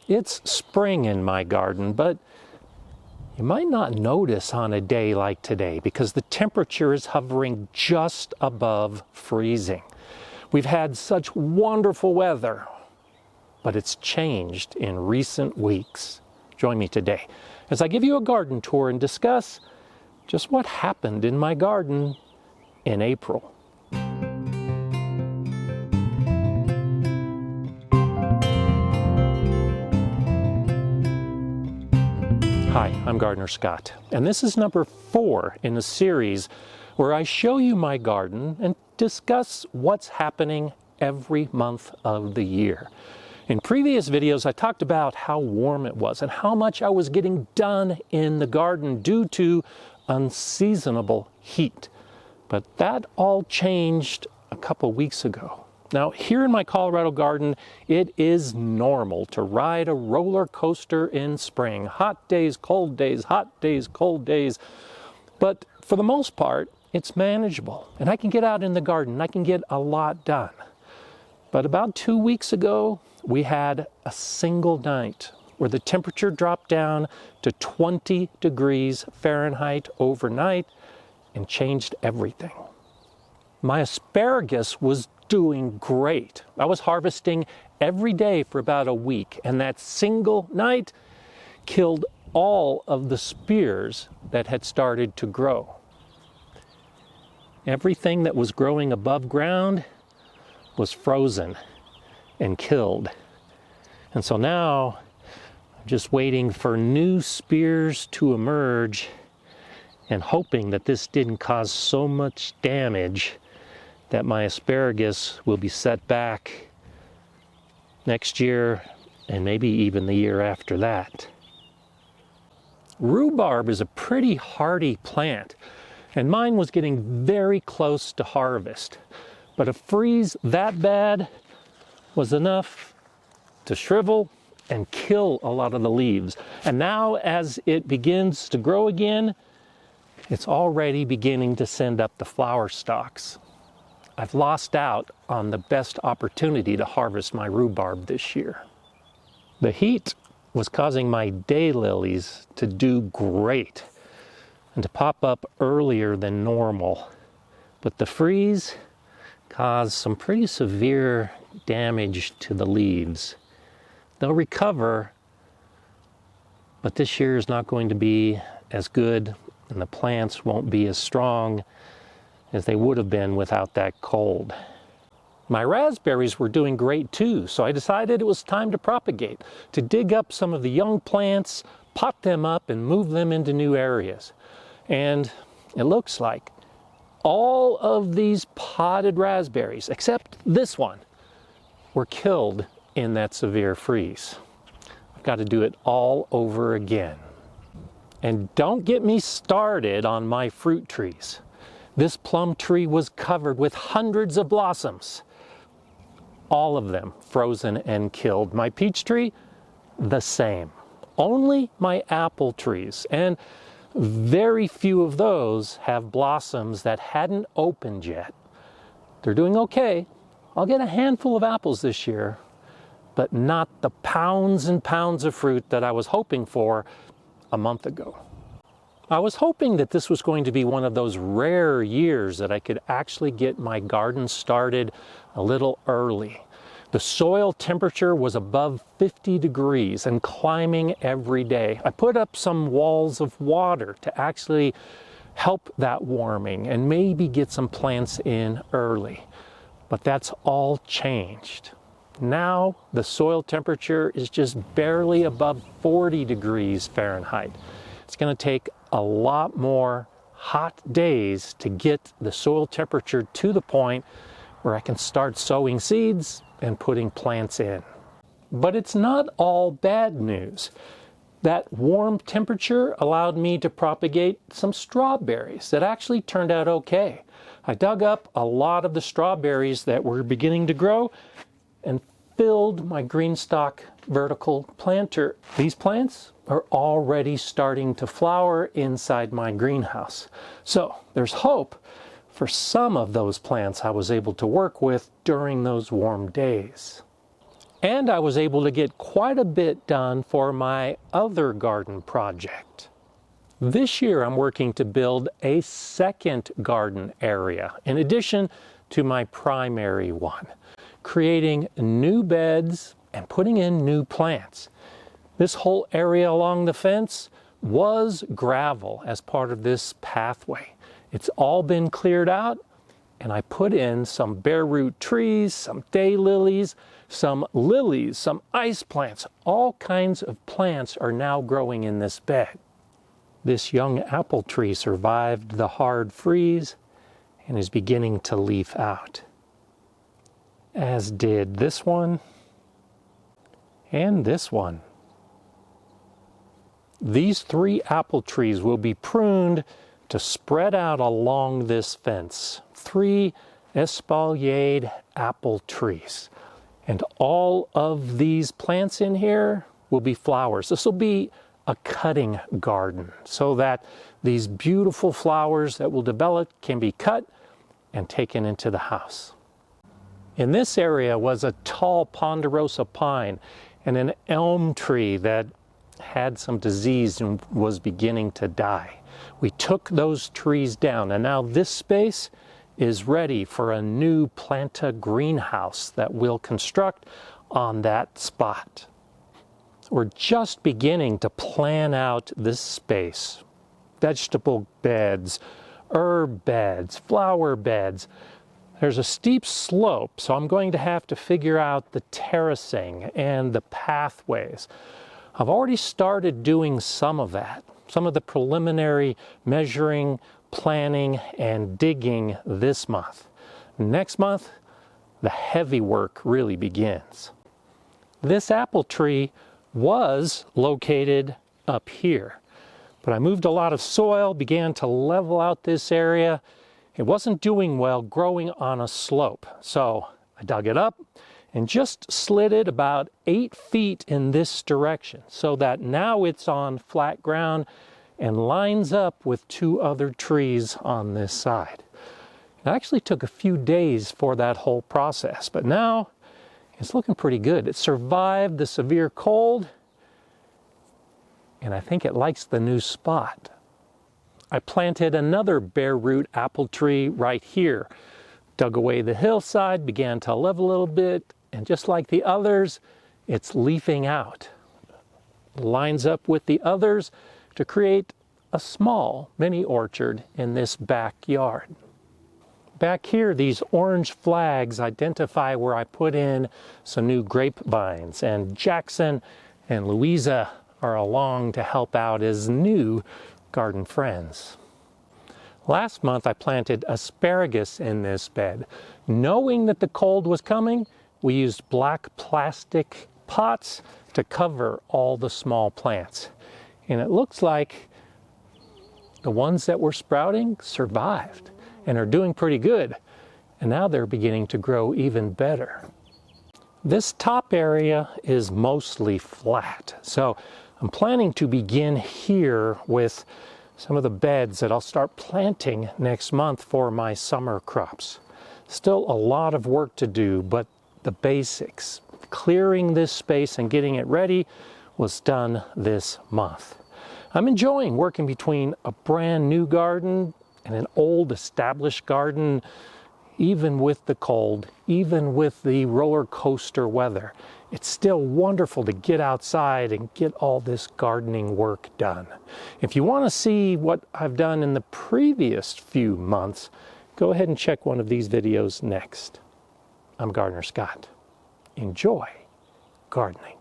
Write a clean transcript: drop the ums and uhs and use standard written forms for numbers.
It's spring in my garden, but you might not notice on a day like today because the temperature is hovering just above freezing. We've had such wonderful weather, but it's changed in recent weeks. Join me today as I give you a garden tour and discuss just what happened in my garden in April. Hi, I'm Gardener Scott, and this is number 4 in a series where I show you my garden and discuss what's happening every month of the year. In previous videos, I talked about how warm it was and how much I was getting done in the garden due to unseasonable heat. But that all changed a couple weeks ago. Now, here in my Colorado garden, it is normal to ride a roller coaster in spring. Hot days, cold days, hot days, cold days. But for the most part, it's manageable. And I can get out in the garden. I can get a lot done. But about 2 weeks ago, we had a single night where the temperature dropped down to 20 degrees Fahrenheit overnight and changed everything. My asparagus was doing great. I was harvesting every day for about a week, and that single night killed all of the spears that had started to grow. Everything that was growing above ground was frozen and killed. And so now I'm just waiting for new spears to emerge and hoping that this didn't cause so much damage that my asparagus will be set back next year and maybe even the year after that. Rhubarb is a pretty hardy plant, and mine was getting very close to harvest. But a freeze that bad was enough to shrivel and kill a lot of the leaves. And now as it begins to grow again, it's already beginning to send up the flower stalks. I've lost out on the best opportunity to harvest my rhubarb this year. The heat was causing my daylilies to do great and to pop up earlier than normal. But the freeze caused some pretty severe damage to the leaves. They'll recover, but this year is not going to be as good, and the plants won't be as strong as they would have been without that cold. My raspberries were doing great too, so I decided it was time to propagate, to dig up some of the young plants, pot them up, and move them into new areas. And it looks like all of these potted raspberries, except this one, were killed in that severe freeze. I've got to do it all over again. And don't get me started on my fruit trees. This plum tree was covered with hundreds of blossoms, all of them frozen and killed. My peach tree, the same. Only my apple trees, and very few of those have blossoms that hadn't opened yet. They're doing okay. I'll get a handful of apples this year, but not the pounds and pounds of fruit that I was hoping for a month ago. I was hoping that this was going to be one of those rare years that I could actually get my garden started a little early. The soil temperature was above 50 degrees and climbing every day. I put up some walls of water to actually help that warming and maybe get some plants in early. But that's all changed. Now the soil temperature is just barely above 40 degrees Fahrenheit. It's going to take a lot more hot days to get the soil temperature to the point where I can start sowing seeds and putting plants in. But it's not all bad news. That warm temperature allowed me to propagate some strawberries that actually turned out okay. I dug up a lot of the strawberries that were beginning to grow and filled my green stock vertical planter. These plants are already starting to flower inside my greenhouse. So there's hope for some of those plants I was able to work with during those warm days. And I was able to get quite a bit done for my other garden project. This year I'm working to build a second garden area in addition to my primary one, creating new beds and putting in new plants. This whole area along the fence was gravel as part of this pathway. It's all been cleared out, and I put in some bare root trees, some daylilies, some lilies, some ice plants. All kinds of plants are now growing in this bed. This young apple tree survived the hard freeze and is beginning to leaf out, as did this one and this one. These 3 apple trees will be pruned to spread out along this fence. 3 espaliered apple trees. And all of these plants in here will be flowers. This will be a cutting garden so that these beautiful flowers that will develop can be cut and taken into the house. In this area was a tall ponderosa pine and an elm tree that had some disease and was beginning to die. We took those trees down, and now this space is ready for a new Planta greenhouse that we'll construct on that spot. We're just beginning to plan out this space. Vegetable beds, herb beds, flower beds. There's a steep slope, so I'm going to have to figure out the terracing and the pathways. I've already started doing some of that, some of the preliminary measuring, planning, and digging this month. Next month, the heavy work really begins. This apple tree was located up here, but I moved a lot of soil, began to level out this area. It wasn't doing well growing on a slope, so I dug it up and just slid it about 8 feet in this direction so that now it's on flat ground and lines up with 2 other trees on this side. It actually took a few days for that whole process, but now it's looking pretty good. It survived the severe cold, and I think it likes the new spot. I planted another bare root apple tree right here, dug away the hillside, began to level a little bit, and just like the others, it's leafing out. Lines up with the others to create a small mini orchard in this backyard. Back here, these orange flags identify where I put in some new grapevines, and Jackson and Louisa are along to help out as new garden friends. Last month, I planted asparagus in this bed. Knowing that the cold was coming, we used black plastic pots to cover all the small plants. And it looks like the ones that were sprouting survived and are doing pretty good. And now they're beginning to grow even better. This top area is mostly flat. So I'm planning to begin here with some of the beds that I'll start planting next month for my summer crops. Still a lot of work to do, but the basics, clearing this space and getting it ready, was done this month. I'm enjoying working between a brand new garden and an old established garden, even with the cold, even with the roller coaster weather. It's still wonderful to get outside and get all this gardening work done. If you want to see what I've done in the previous few months, go ahead and check one of these videos next. I'm Gardener Scott. Enjoy gardening.